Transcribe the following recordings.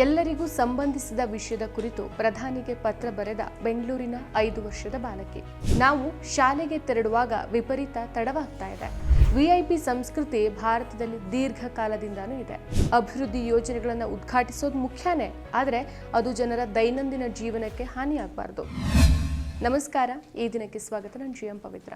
ಎಲ್ಲರಿಗೂ ಸಂಬಂಧಿಸಿದ ವಿಷಯದ ಕುರಿತು ಪ್ರಧಾನಿಗೆ ಪತ್ರ ಬರೆದ ಬೆಂಗಳೂರಿನ 5 ವರ್ಷದ ಬಾಲಕಿ. ನಾವು ಶಾಲೆಗೆ ತೆರಳುವಾಗ ವಿಪರೀತ ತಡವಾಗ್ತಾ ಇದೆ. ವಿಐಪಿ ಸಂಸ್ಕೃತಿ ಭಾರತದಲ್ಲಿ ದೀರ್ಘಕಾಲದಿಂದನೂ ಇದೆ. ಅಭಿವೃದ್ಧಿ ಯೋಜನೆಗಳನ್ನು ಉದ್ಘಾಟಿಸೋದು ಮುಖ್ಯನೇ, ಆದರೆ ಅದು ಜನರ ದೈನಂದಿನ ಜೀವನಕ್ಕೆ ಹಾನಿಯಾಗಬಾರದು. ನಮಸ್ಕಾರ, ಈ ದಿನಕ್ಕೆ ಸ್ವಾಗತ. ನಾನು ಜಿಎಂ ಪವಿತ್ರ.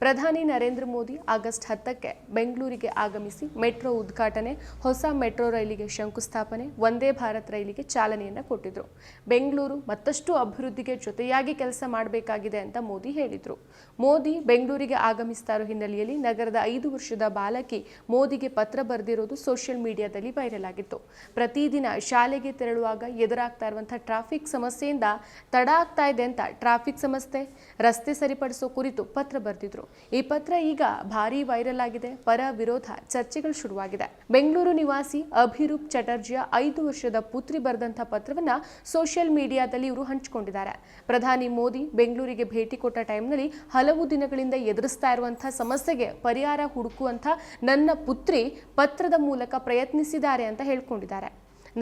ಪ್ರಧಾನಿ ನರೇಂದ್ರ ಮೋದಿ ಆಗಸ್ಟ್ 10ಕ್ಕೆ ಬೆಂಗಳೂರಿಗೆ ಆಗಮಿಸಿ ಮೆಟ್ರೋ ಉದ್ಘಾಟನೆ, ಹೊಸ ಮೆಟ್ರೋ ರೈಲಿಗೆ ಶಂಕುಸ್ಥಾಪನೆ, ವಂದೇ ಭಾರತ್ ರೈಲಿಗೆ ಚಾಲನೆಯನ್ನು ಕೊಟ್ಟಿದ್ರು. ಬೆಂಗಳೂರು ಮತ್ತಷ್ಟು ಅಭಿವೃದ್ಧಿಗೆ ಜೊತೆಯಾಗಿ ಕೆಲಸ ಮಾಡಬೇಕಾಗಿದೆ ಅಂತ ಮೋದಿ ಹೇಳಿದ್ರು. ಮೋದಿ ಬೆಂಗಳೂರಿಗೆ ಆಗಮಿಸ್ತಾ ಇರೋ ಹಿನ್ನೆಲೆಯಲ್ಲಿ ನಗರದ 5 ವರ್ಷದ ಬಾಲಕಿ ಮೋದಿಗೆ ಪತ್ರ ಬರೆದಿರೋದು ಸೋಷಿಯಲ್ ಮೀಡಿಯಾದಲ್ಲಿ ವೈರಲ್ ಆಗಿತ್ತು. ಪ್ರತಿದಿನ ಶಾಲೆಗೆ ತೆರಳುವಾಗ ಎದುರಾಗ್ತಾ ಇರುವಂತಹ ಟ್ರಾಫಿಕ್ ಸಮಸ್ಯೆಯಿಂದ ತಡ ಆಗ್ತಾ ಇದೆ ಅಂತ ಟ್ರಾಫಿಕ್ ಸಮಸ್ಯೆ, ರಸ್ತೆ ಸರಿಪಡಿಸೋ ಕುರಿತು ಪತ್ರ ಬರೆದಿದ್ರು. ಈ ಪತ್ರ ಈಗ ಭಾರಿ ವೈರಲ್ ಆಗಿದೆ. ಪರ ವಿರೋಧ ಚರ್ಚೆಗಳು ಶುರುವಾಗಿದೆ. ಬೆಂಗಳೂರು ನಿವಾಸಿ ಅಭಿರೂಪ್ ಚಟರ್ಜಿಯ 5 ವರ್ಷದ ಪುತ್ರಿ ಬರೆದಂತಹ ಪತ್ರವನ್ನ ಸೋಷಿಯಲ್ ಮೀಡಿಯಾದಲ್ಲಿ ಇವರು ಹಂಚಿಕೊಂಡಿದ್ದಾರೆ. ಪ್ರಧಾನಿ ಮೋದಿ ಬೆಂಗಳೂರಿಗೆ ಭೇಟಿ ಕೊಟ್ಟ ಟೈಮ್ನಲ್ಲಿ ಹಲವು ದಿನಗಳಿಂದ ಎದುರಿಸ್ತಾ ಇರುವಂತಹ ಸಮಸ್ಯೆಗೆ ಪರಿಹಾರ ಹುಡುಕುವಂತ ನನ್ನ ಪುತ್ರಿ ಪತ್ರದ ಮೂಲಕ ಪ್ರಯತ್ನಿಸಿದ್ದಾರೆ ಅಂತ ಹೇಳ್ಕೊಂಡಿದ್ದಾರೆ.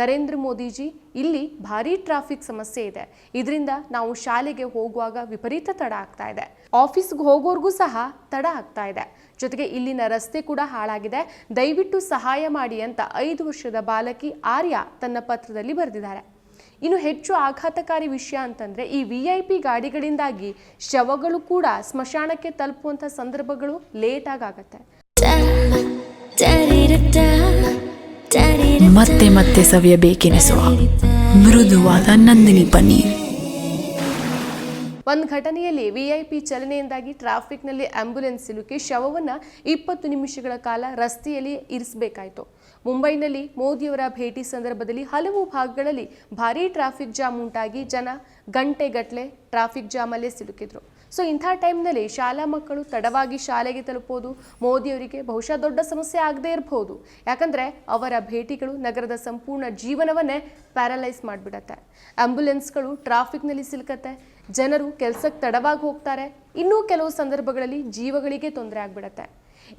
ನರೇಂದ್ರ ಮೋದಿಜಿ, ಇಲ್ಲಿ ಭಾರಿ ಟ್ರಾಫಿಕ್ ಸಮಸ್ಯೆ ಇದೆ. ಇದರಿಂದ ನಾವು ಶಾಲೆಗೆ ಹೋಗುವಾಗ ವಿಪರೀತ ತಡ ಆಗ್ತಾ ಇದೆ. ಆಫೀಸ್ಗೆ ಹೋಗೋರ್ಗೂ ಸಹ ತಡ ಆಗ್ತಾ ಇದೆ. ಜೊತೆಗೆ ಇಲ್ಲಿನ ರಸ್ತೆ ಕೂಡ ಹಾಳಾಗಿದೆ. ದಯವಿಟ್ಟು ಸಹಾಯ ಮಾಡಿ ಅಂತ 5 ವರ್ಷದ ಬಾಲಕಿ ಆರ್ಯ ತನ್ನ ಪತ್ರದಲ್ಲಿ ಬರೆದಿದ್ದಾರೆ. ಇನ್ನು ಹೆಚ್ಚು ಆಘಾತಕಾರಿ ವಿಷಯ ಅಂತಂದ್ರೆ, ಈ ವಿಐಪಿ ಗಾಡಿಗಳಿಂದಾಗಿ ಶವಗಳು ಕೂಡ ಸ್ಮಶಾನಕ್ಕೆ ತಲುಪುವಂತ ಸಂದರ್ಭಗಳು ಲೇಟ್ ಆಗತ್ತೆ. ಮತ್ತೆ ಮತ್ತೆ ಸವಿಯಬೇಕೆನಿಸುವ ಮೃದುವಾದ ನಂದಿನಿ ಪನ್ನೀರ್. ಒಂದು ಘಟನೆಯಲ್ಲಿ ವಿಐಪಿ ಚಲನೆಯಿಂದಾಗಿ ಟ್ರಾಫಿಕ್ನಲ್ಲಿ ಆಂಬ್ಯುಲೆನ್ಸ್ ಸಿಲುಕಿ ಶವವನ್ನ 20 ನಿಮಿಷಗಳ ಕಾಲ ರಸ್ತೆಯಲ್ಲಿ ಇರಿಸಬೇಕಾಯಿತು. ಮುಂಬೈನಲ್ಲಿ ಮೋದಿಯವರ ಭೇಟಿ ಸಂದರ್ಭದಲ್ಲಿ ಹಲವು ಭಾಗಗಳಲ್ಲಿ ಭಾರೀ ಟ್ರಾಫಿಕ್ ಜಾಮ್ ಉಂಟಾಗಿ ಜನ ಗಂಟೆಗಟ್ಟಲೆ ಟ್ರಾಫಿಕ್ ಜಾಮಲ್ಲೇ ಸಿಲುಕಿದ್ರು. ಸೊ ಇಂಥ ಟೈಮ್ನಲ್ಲಿ ಶಾಲಾ ಮಕ್ಕಳು ತಡವಾಗಿ ಶಾಲೆಗೆ ತಲುಪೋದು ಮೋದಿಯವರಿಗೆ ಬಹುಶಃ ದೊಡ್ಡ ಸಮಸ್ಯೆ ಆಗದೇ ಇರಬಹುದು. ಯಾಕಂದರೆ ಅವರ ಭೇಟಿಗಳು ನಗರದ ಸಂಪೂರ್ಣ ಜೀವನವನ್ನೇ ಪ್ಯಾರಲೈಸ್ ಮಾಡಿಬಿಡತ್ತೆ. ಆಂಬ್ಯುಲೆನ್ಸ್ಗಳು ಟ್ರಾಫಿಕ್ನಲ್ಲಿ ಸಿಲುಕತ್ತೆ, ಜನರು ಕೆಲಸಕ್ಕೆ ತಡವಾಗಿ ಹೋಗ್ತಾರೆ, ಇನ್ನೂ ಕೆಲವು ಸಂದರ್ಭಗಳಲ್ಲಿ ಜೀವಗಳಿಗೆ ತೊಂದರೆ ಆಗಿಬಿಡತ್ತೆ.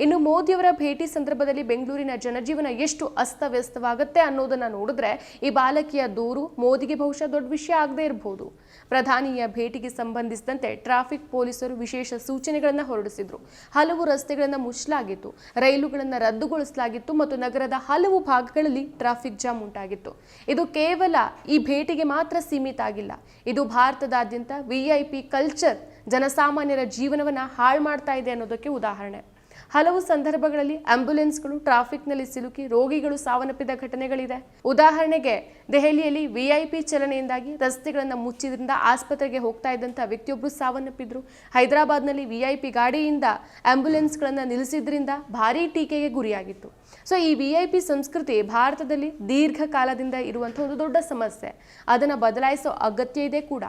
ಇನ್ನು ಮೋದಿಯವರ ಭೇಟಿ ಸಂದರ್ಭದಲ್ಲಿ ಬೆಂಗಳೂರಿನ ಜನಜೀವನ ಎಷ್ಟು ಅಸ್ತವ್ಯಸ್ತವಾಗುತ್ತೆ ಅನ್ನೋದನ್ನ ನೋಡಿದ್ರೆ ಈ ಬಾಲಕಿಯ ದೂರು ಮೋದಿಗೆ ಬಹುಶಃ ದೊಡ್ಡ ವಿಷಯ ಆಗದೇ ಇರಬಹುದು. ಪ್ರಧಾನಿಯ ಭೇಟಿಗೆ ಸಂಬಂಧಿಸಿದಂತೆ ಟ್ರಾಫಿಕ್ ಪೊಲೀಸರು ವಿಶೇಷ ಸೂಚನೆಗಳನ್ನು ಹೊರಡಿಸಿದ್ರು. ಹಲವು ರಸ್ತೆಗಳನ್ನು ಮುಚ್ಚಲಾಗಿತ್ತು, ರೈಲುಗಳನ್ನು ರದ್ದುಗೊಳಿಸಲಾಗಿತ್ತು ಮತ್ತು ನಗರದ ಹಲವು ಭಾಗಗಳಲ್ಲಿ ಟ್ರಾಫಿಕ್ ಜಾಮ್ ಉಂಟಾಗಿತ್ತು. ಇದು ಕೇವಲ ಈ ಭೇಟಿಗೆ ಮಾತ್ರ ಸೀಮಿತ ಆಗಿಲ್ಲ. ಇದು ಭಾರತದಾದ್ಯಂತ ವಿಐಪಿ ಕಲ್ಚರ್ ಜನಸಾಮಾನ್ಯರ ಜೀವನವನ್ನ ಹಾಳು ಮಾಡ್ತಾ ಇದೆ ಅನ್ನೋದಕ್ಕೆ ಉದಾಹರಣೆ. ಹಲವು ಸಂದರ್ಭಗಳಲ್ಲಿ ಆಂಬ್ಯುಲೆನ್ಸ್ಗಳು ಟ್ರಾಫಿಕ್ನಲ್ಲಿ ಸಿಲುಕಿ ರೋಗಿಗಳು ಸಾವನ್ನಪ್ಪಿದ ಘಟನೆಗಳಿದೆ. ಉದಾಹರಣೆಗೆ ದೆಹಲಿಯಲ್ಲಿ ವಿಐಪಿ ಚಲನೆಯಿಂದಾಗಿ ರಸ್ತೆಗಳನ್ನು ಮುಚ್ಚಿದ್ರಿಂದ ಆಸ್ಪತ್ರೆಗೆ ಹೋಗ್ತಾ ಇದ್ದಂಥ ವ್ಯಕ್ತಿಯೊಬ್ಬರು ಸಾವನ್ನಪ್ಪಿದ್ರು. ಹೈದರಾಬಾದ್ನಲ್ಲಿ ವಿಐಪಿ ಗಾಡಿಯಿಂದ ಆಂಬ್ಯುಲೆನ್ಸ್ಗಳನ್ನು ನಿಲ್ಲಿಸಿದ್ರಿಂದ ಭಾರೀ ಟೀಕೆಗೆ ಗುರಿಯಾಗಿತ್ತು. ಸೊ ಈ ವಿಐಪಿ ಸಂಸ್ಕೃತಿ ಭಾರತದಲ್ಲಿ ದೀರ್ಘಕಾಲದಿಂದ ಇರುವಂಥ ಒಂದು ದೊಡ್ಡ ಸಮಸ್ಯೆ. ಅದನ್ನು ಬದಲಾಯಿಸೋ ಅಗತ್ಯ ಇದೆ ಕೂಡ.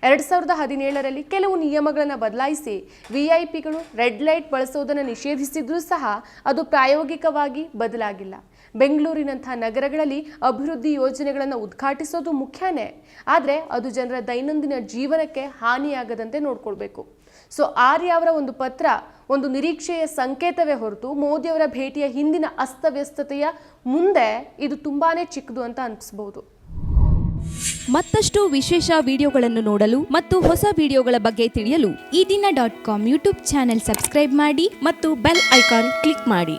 2017ರಲ್ಲಿ ಕೆಲವು ನಿಯಮಗಳನ್ನು ಬದಲಾಯಿಸಿ ವಿಐಪಿಗಳು ರೆಡ್ ಲೈಟ್ ಬಳಸೋದನ್ನು ನಿಷೇಧಿಸಿದ್ರೂ ಸಹ ಅದು ಪ್ರಾಯೋಗಿಕವಾಗಿ ಬದಲಾಗಿಲ್ಲ. ಬೆಂಗಳೂರಿನಂಥ ನಗರಗಳಲ್ಲಿ ಅಭಿವೃದ್ಧಿ ಯೋಜನೆಗಳನ್ನು ಉದ್ಘಾಟಿಸೋದು ಮುಖ್ಯನೇ, ಆದರೆ ಅದು ಜನರ ದೈನಂದಿನ ಜೀವನಕ್ಕೆ ಹಾನಿಯಾಗದಂತೆ ನೋಡ್ಕೊಳ್ಬೇಕು. ಸೊ ಆರ್ಯ ಅವರ ಒಂದು ಪತ್ರ ಒಂದು ನಿರೀಕ್ಷೆಯ ಸಂಕೇತವೇ ಹೊರತು ಮೋದಿಯವರ ಭೇಟಿಯ ಹಿಂದಿನ ಅಸ್ತವ್ಯಸ್ತತೆಯ ಮುಂದೆ ಇದು ತುಂಬಾನೇ ಚಿಕ್ಕದು ಅಂತ ಅನಿಸ್ಬಹುದು. ಮತ್ತಷ್ಟು ವಿಶೇಷ ವಿಡಿಯೋಗಳನ್ನು ನೋಡಲು ಮತ್ತು ಹೊಸ ವಿಡಿಯೋಗಳ ಬಗ್ಗೆ ತಿಳಿಯಲು EDina.com ಯೂಟ್ಯೂಬ್ ಚಾನೆಲ್ ಸಬ್ಸ್ಕ್ರೈಬ್ ಮಾಡಿ ಮತ್ತು ಬೆಲ್ ಐಕಾನ್ ಕ್ಲಿಕ್ ಮಾಡಿ.